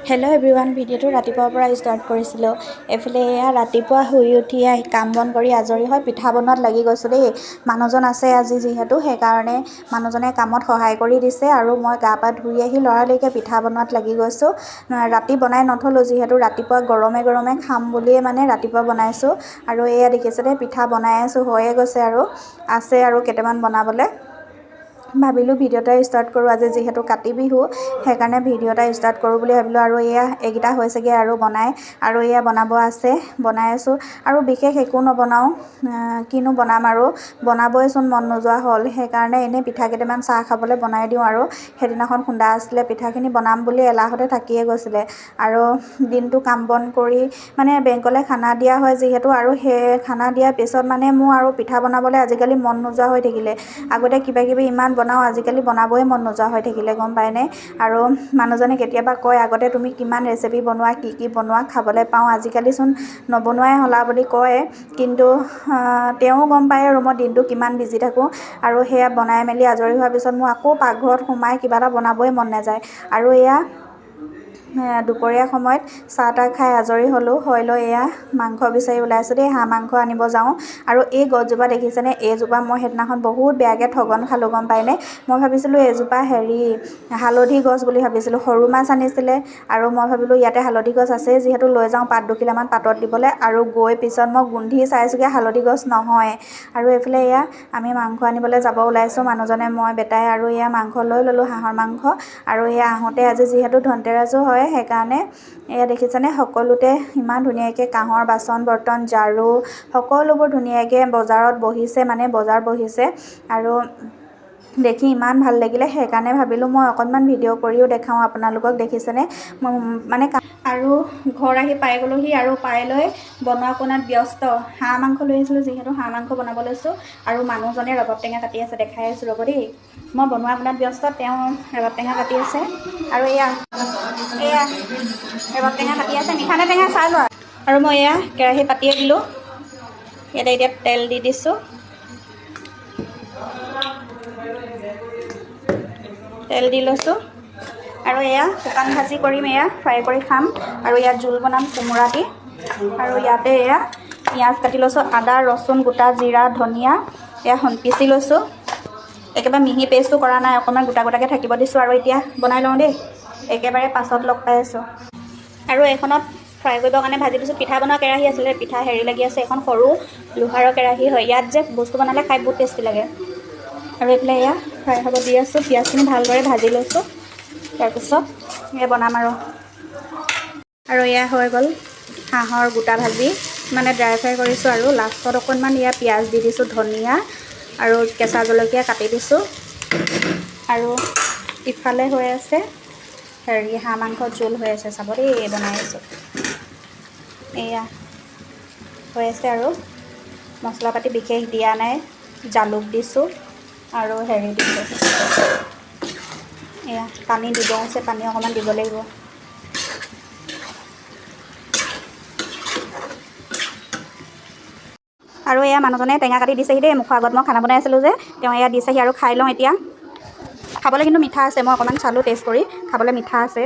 Hello' everyone, ভিডিঅ'টো ৰাতিপুৱাৰ পৰা ষ্টাৰ্ট কৰিছিলোঁ। এইফালে এয়া ৰাতিপুৱা শুই উঠি কাম বন কৰি আজৰি হৈ পিঠা বনোৱাত লাগি গৈছোঁ দেই। মানুহজন আছে আজি যিহেতু, সেইকাৰণে মানুহজনে কামত সহায় কৰি দিছে আৰু মই গা পা ধুই আহি লৰালৰিকৈ পিঠা বনোৱাত লাগি গৈছোঁ। ৰাতি বনাই নথলোঁ, যিহেতু ৰাতিপুৱা গৰমে গৰমে খাম বুলিয়ে মানে ৰাতিপুৱা বনাইছোঁ। আৰু এয়া দেখিছেনে, পিঠা বনাই আছোঁ, হৈয়ে গৈছে আৰু আছে আৰু কেইটামান বনাবলৈ। ভাবিলোঁ ভিডিঅ' এটা ষ্টাৰ্ট কৰোঁ, আজি যিহেতু কাতি বিহু, সেইকাৰণে ভিডিঅ' এটা ষ্টাৰ্ট কৰোঁ বুলি ভাবিলোঁ। আৰু এইকেইটা হৈছেগৈ আৰু আৰু এয়া বনাব আছে, বনাই আছোঁ। আৰু বিশেষ একো নবনাওঁ, কিনো বনাম আৰু বনাবইচোন মন নোযোৱা হ'ল। সেইকাৰণে এনেই পিঠা কেইটামান চাহ খাবলৈ বনাই দিওঁ আৰু সেইদিনাখন খুন্দা আছিলে, পিঠাখিনি বনাম বুলি এলাহতে থাকিয়ে গৈছিলে। আৰু দিনটো কাম বন কৰি মানে বেংকলৈ খানা দিয়া হয় যিহেতু, আৰু সেই খানা দিয়াৰ পিছত মানে মোৰ আৰু পিঠা বনাবলৈ আজিকালি মন নোযোৱা হৈ থাকিলে। আগতে কিবাকিবি ইমান বনাওঁ, আজিকালি বনাবই মন নোযোৱা হৈ থাকিলে, গম পায়নে। আৰু মানুহজনে কেতিয়াবা কয়, আগতে তুমি কিমান ৰেচিপি বনোৱা, কি বনোৱা, খাবলৈ পাওঁ, আজিকালিচোন নবনোৱাই হ'লা বুলি কয়। কিন্তু তেওঁ গম পায় আৰু মই দিনটো কিমান বিজি থাকোঁ। আৰু সেয়া বনাই মেলি আজৰি হোৱাৰ পিছত মোৰ আকৌ পাকঘৰত সোমাই কিবা এটা বনাবই মন নাযায়। আৰু এয়া দুপৰীয়া সময়ত চাহ তাহ খাই আজৰি হ'লোঁ, হৈ লৈ এয়া মাংস বিচাৰি ওলাইছোঁ দেই, হাঁহ মাংস আনিব যাওঁ। আৰু এই গছজোপা দেখিছেনে, এইজোপা মই সেইদিনাখন বহুত বেয়াকৈ ঠগন খালোঁ, গম পায়নে। মই ভাবিছিলোঁ এইজোপা হালধি গছ বুলি ভাবিছিলোঁ, সৰু মাছ আনিছিলে। আৰু মই ভাবিলোঁ ইয়াতে হালধি গছ আছেই যিহেতু লৈ যাওঁ পাত দুখিলামান পাতত দিবলৈ। আৰু গৈ পিছত মই গোন্ধি চাইছোঁগৈ হালধি গছ নহয়। আৰু এইফালে এয়া আমি মাংস আনিবলৈ যাব ওলাইছোঁ, মানুহজনে মই বেটাই। আৰু এয়া মাংস লৈ ল'লোঁ, হাঁহৰ মাংস। আৰু এয়া আহোঁতে আজি যিহেতু ধনতেৰাছো হয়, সেইকাৰণে এয়া দেখিছেনে, সকলোতে ইমান ধুনীয়াকৈ কাঁহৰ বাচন বৰ্তন, ঝাৰু, সকলোবোৰ ধুনীয়াকৈ বজাৰত বহিছে, মানে বজাৰ বহিছে। আৰু দেখি ইমান ভাল লাগিলে, সেইকাৰণে ভাবিলোঁ মই অকণমান ভিডিঅ' কৰিও দেখাওঁ আপোনালোকক। দেখিছেনে, মানে আৰু ঘৰ আহি পাই গ'লোহি, আৰু পাই লৈ বনোৱা কোনাত ব্যস্ত। হাঁহ মাংস লৈ আহিছিলোঁ যিহেতু, হাঁহ মাংস বনাব লৈছোঁ। আৰু মানুহজনে ৰবাব টেঙা কাটি আছে, দেখাই আছোঁ ৰ'ব দেই। মই বনোৱা কোনাত ব্যস্ত, তেওঁ ৰবাব টেঙা কাটি আছে। আৰু এয়া ৰবাব টেঙা কাটি আছে, মিঠা নে টেঙা চাই লোৱা। আৰু মই এয়া কেৰাহী পাতিয়ে দিলোঁ, ইয়াতে এতিয়া তেল দি দিছোঁ। তেল দি লৈছোঁ। আৰু এয়া শুকান ভাজি কৰিম, এয়া ফ্ৰাই কৰি খাম। আৰু ইয়াত জোল বনাম কোমোৰা দি। আৰু ইয়াতে এয়া পিঁয়াজ কাটি লৈছোঁ, আদা ৰচুন গোটা জিৰা ধনিয়া এয়া পিচি লৈছোঁ। একেবাৰে মিহি পেষ্টটো কৰা নাই, অকণমান গোটা গোটাকৈ থাকিব দিছোঁ। আৰু এতিয়া বনাই লওঁ দেই, একেবাৰে পাছত লগ পাই আছোঁ। আৰু এইখনত ফ্ৰাই কৰিবৰ কাৰণে ভাজি দিছোঁ। পিঠা বনোৱা কেৰাহী আছিলে, পিঠা লাগি আছে, এখন সৰু লোহাৰৰ কেৰাহী হয়। ইয়াত যে বস্তু বনালে খাই বহুত টেষ্টি লাগে। আৰু এইফালে এয়া ফ্ৰাই হ'ব দি আছোঁ, পিঁয়াজখিনি ভালদৰে ভাজি লৈছোঁ। তাৰপিছত এয়া বনাম আৰু এয়া হৈ গ'ল হাঁহৰ গোটা ভাজি, মানে ড্ৰাই ফ্ৰাই কৰিছোঁ। আৰু লাষ্টত অকণমান এয়া পিঁয়াজ দি দিছোঁ, ধনিয়া আৰু কেঁচা জলকীয়া কাটি দিছোঁ। আৰু ইফালে হৈ আছে হাঁহ মাংসৰ জোল হৈ আছে, চাব দেই বনাই আছোঁ। এয়া হৈ আছে, আৰু মছলা পাতি বিশেষ দিয়া নাই, জালুক দিছোঁ আৰু দিছোঁ। এয়া পানী দিব আছে, পানী অকণমান দিব লাগিব। আৰু এয়া মানুহজনে টেঙা কাটি দিছেহি দেই, মুখৰ আগত। মই খানা বনাই আছিলোঁ যে, তেওঁ এয়া দিছেহি। আৰু খাই লওঁ এতিয়া। খাবলৈ কিন্তু মিঠা আছে, মই অকণমান চালোঁ টেষ্ট কৰি, খাবলৈ মিঠা আছে।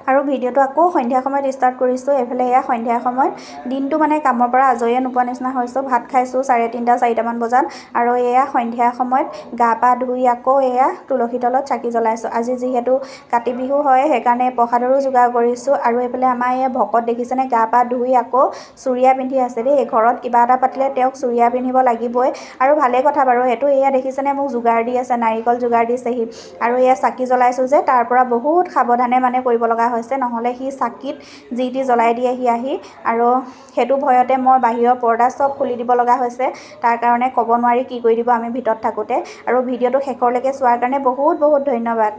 আৰু ভিডিঅ'টো আকৌ সন্ধিয়া সময়ত ষ্টাৰ্ট কৰিছোঁ। এইফালে এয়া সন্ধিয়া সময়ত দিনটো মানে কামৰ পৰা আজৰিয়ে নোপোৱা নিচিনা হৈছোঁ। ভাত খাইছোঁ 3:30 4টামান বজাত। আৰু এয়া সন্ধিয়া সময়ত গা পা ধুই আকৌ এয়া তুলসী তলত চাকি জ্বলাইছোঁ। আজি যিহেতু কাতি বিহু হয়, সেইকাৰণে প্ৰসাদৰো যোগাৰ কৰিছোঁ। আৰু এইফালে আমাৰ এয়া ভকত দেখিছেনে, গা পা ধুই আকৌ চুৰিয়া পিন্ধি আছে দেই। ঘৰত কিবা এটা পাতিলে তেওঁক চুৰিয়া পিন্ধিব লাগিবই, আৰু ভালেই কথা বাৰু সেইটো। এয়া দেখিছেনে, মোক যোগাৰ দি আছে, নাৰিকল যোগাৰ দিছেহি। আৰু এয়া চাকি জ্বলাইছোঁ যে, তাৰ পৰা বহুত সাৱধানে মানে কৰিব লগা হৈছে, নহ'লে সি চাকিত যি টি জ্বলাই দিয়েহি আহি। আৰু সেইটো ভয়তে মই বাহিৰৰ পৰ্দা চব খুলি দিব লগা হৈছে। তাৰ কাৰণে ক'ব নোৱাৰি কি কৰি দিব আমি ভিতৰত থাকোঁতে। আৰু ভিডিঅ'টো শেষলৈকে চোৱাৰ কাৰণে বহুত বহুত ধন্যবাদ।